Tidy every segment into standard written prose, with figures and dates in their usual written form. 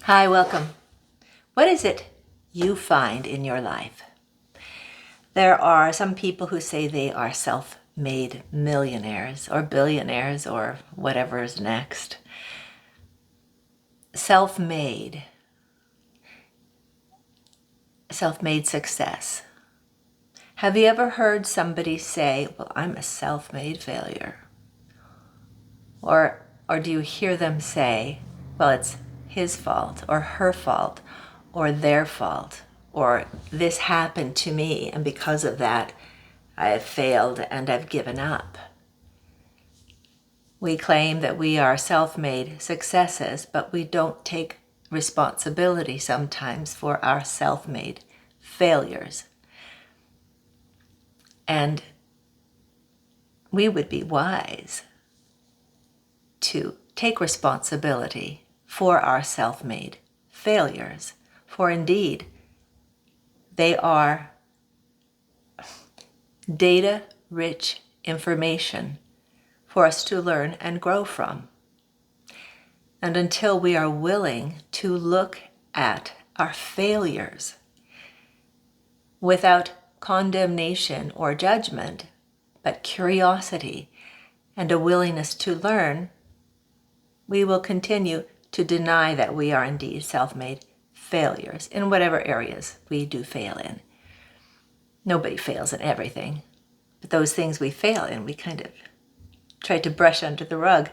Hi, welcome. What is it you find in your life? There are some people who say they are self-made millionaires or billionaires or whatever is next. Self-made success. Have you ever heard somebody say, well, I'm a self-made failure? Or do you hear them say, well, it's his fault or her fault or their fault, or this happened to me and because of that I have failed and I've given up? We claim that we are self-made successes, but we don't take responsibility sometimes for our self-made failures. And we would be wise to take responsibility for our self-made failures, for indeed they are data-rich information for us to learn and grow from. And until we are willing to look at our failures without condemnation or judgment, but curiosity and a willingness to learn, we will continue to deny that we are indeed self-made failures in whatever areas we do fail in. Nobody fails in everything, but those things we fail in, we kind of try to brush under the rug.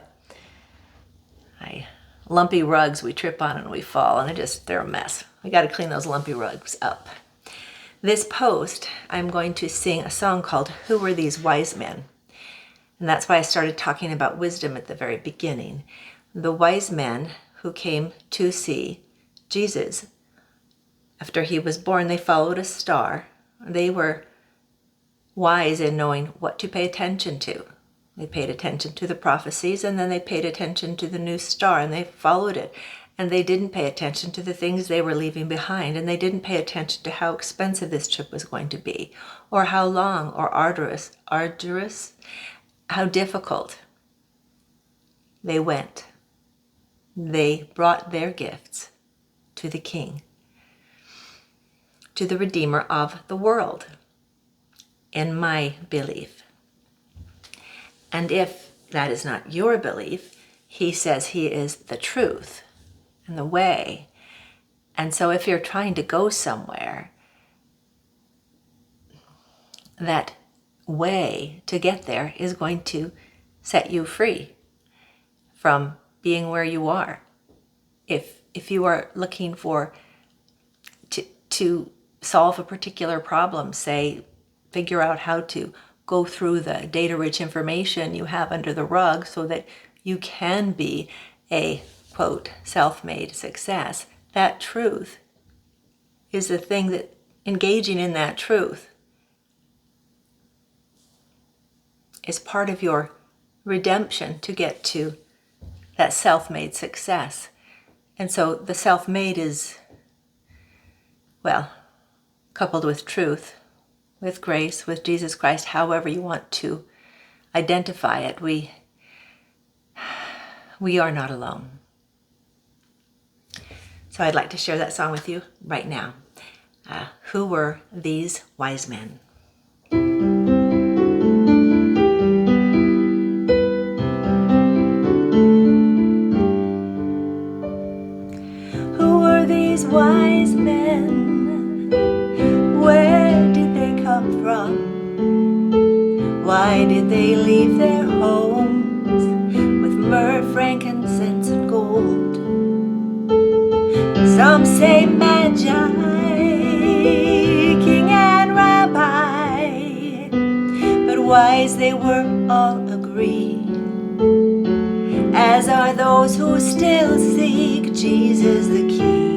Lumpy rugs we trip on and we fall, and they're a mess. We got to clean those lumpy rugs up. This post, I'm going to sing a song called Who Were These Wise Men? And that's why I started talking about wisdom at the very beginning. The wise men who came to see Jesus after he was born, they followed a star. They were wise in knowing what to pay attention to. They paid attention to the prophecies, and then they paid attention to the new star, and they followed it. And they didn't pay attention to the things they were leaving behind, and they didn't pay attention to how expensive this trip was going to be, or how long or arduous, how difficult. They went. They brought their gifts to the King, to the Redeemer of the world, in my belief. And if that is not your belief, he says he is the truth and the way. And so if you're trying to go somewhere, that way to get there is going to set you free from being where you are. If you are looking for to solve a particular problem, say, figure out how to go through the data-rich information you have under the rug so that you can be a, quote, self-made success, that truth is the thing that, engaging in that truth is part of your redemption to get to that self-made success. And so the self-made is, well, coupled with truth, with grace, with Jesus Christ, however you want to identify it, we are not alone. So I'd like to share that song with you right now. Who were these wise men? Who were these wise men? Where did they come from? Why did they leave their homes with myrrh, frankincense, and gold? Some say magi, king and rabbi, but wise they were all agreed, as are those who still seek Jesus the King.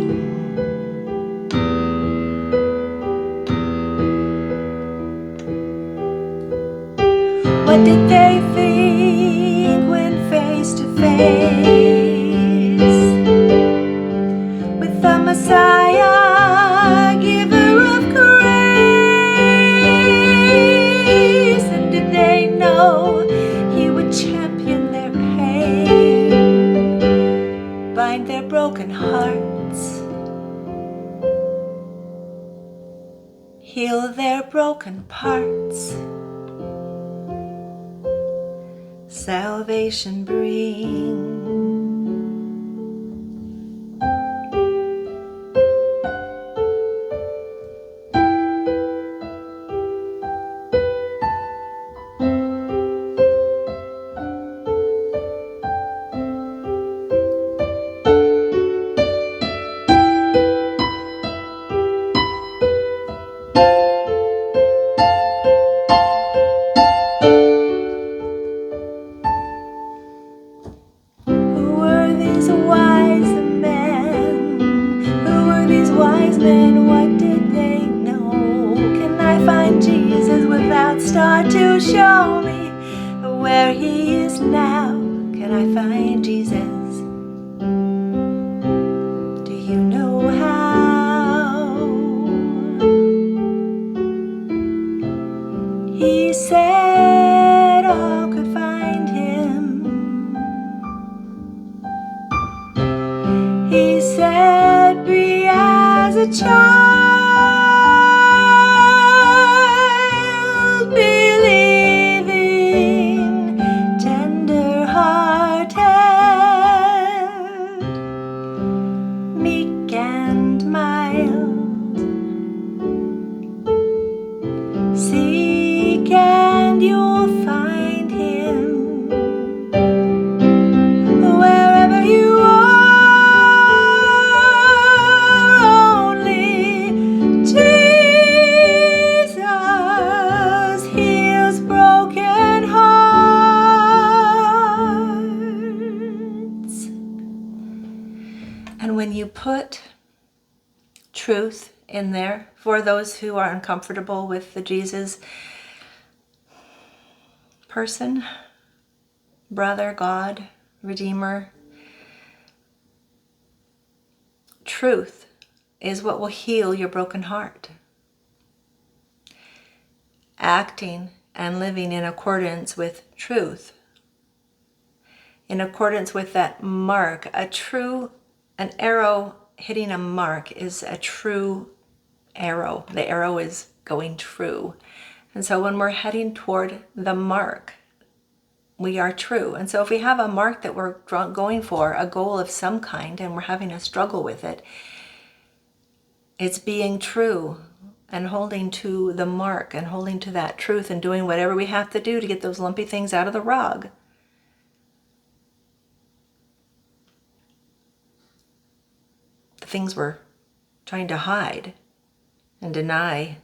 What did they think when face to face with the Messiah, giver of grace? And did they know he would champion their pain, bind their broken broken hearts. Heal their broken parts. Salvation bring. Star to show me where he is now. Can I find Jesus? Do you know how? He said all could find him. He said be as a child. Seek and you'll find him wherever you are. Only Jesus heals broken hearts. And when you put truth in there for those who are uncomfortable with the Jesus person, brother, God, Redeemer, truth is what will heal your broken heart. Acting and living in accordance with truth, in accordance with that mark, an arrow hitting a mark is a true arrow. The arrow is going true. And so when we're heading toward the mark, we are true. And so if we have a mark that we're going for, a goal of some kind, and we're having a struggle with it, it's being true and holding to the mark and holding to that truth and doing whatever we have to do to get those lumpy things out of the rug. The things we're trying to hide and deny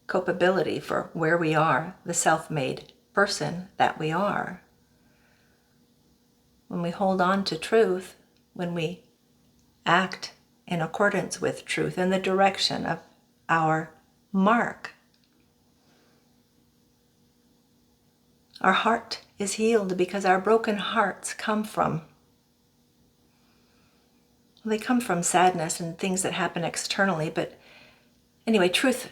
culpability for where we are, the self-made person that we are. When we hold on to truth, when we act in accordance with truth in the direction of our mark, our heart is healed because our broken hearts come from sadness and things that happen externally. But anyway, truth,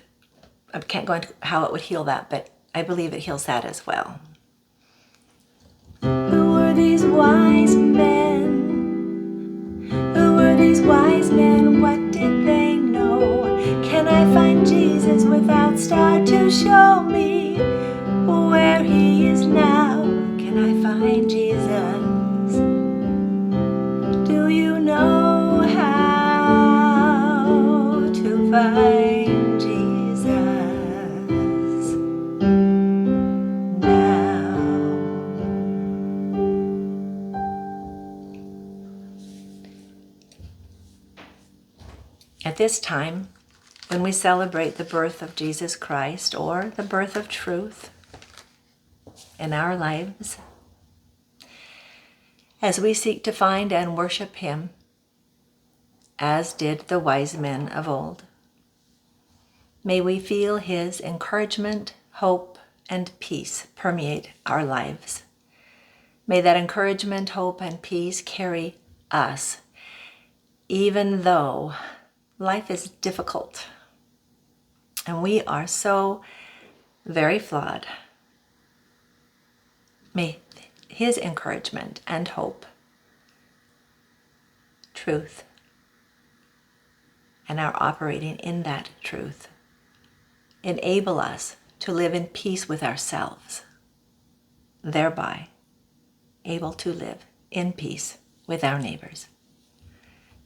I can't go into how it would heal that, but I believe it heals that as well. Who were these wise men? Who were these wise men? What did they know? Can I find Jesus without star to show me where he is now? Can I find Jesus? Do you know how to find Jesus now? At this time, when we celebrate the birth of Jesus Christ or the birth of truth in our lives, as we seek to find and worship him, as did the wise men of old, may we feel his encouragement, hope, and peace permeate our lives. May that encouragement, hope, and peace carry us, even though life is difficult and we are so very flawed. May his encouragement and hope, truth, and are operating in that truth. Enable us to live in peace with ourselves, thereby able to live in peace with our neighbors.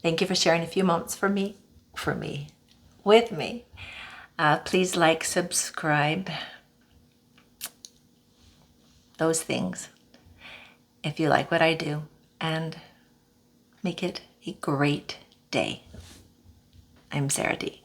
Thank you for sharing a few moments with me. Please like, subscribe, those things, if you like what I do, and make it a great day. I'm Sarah D.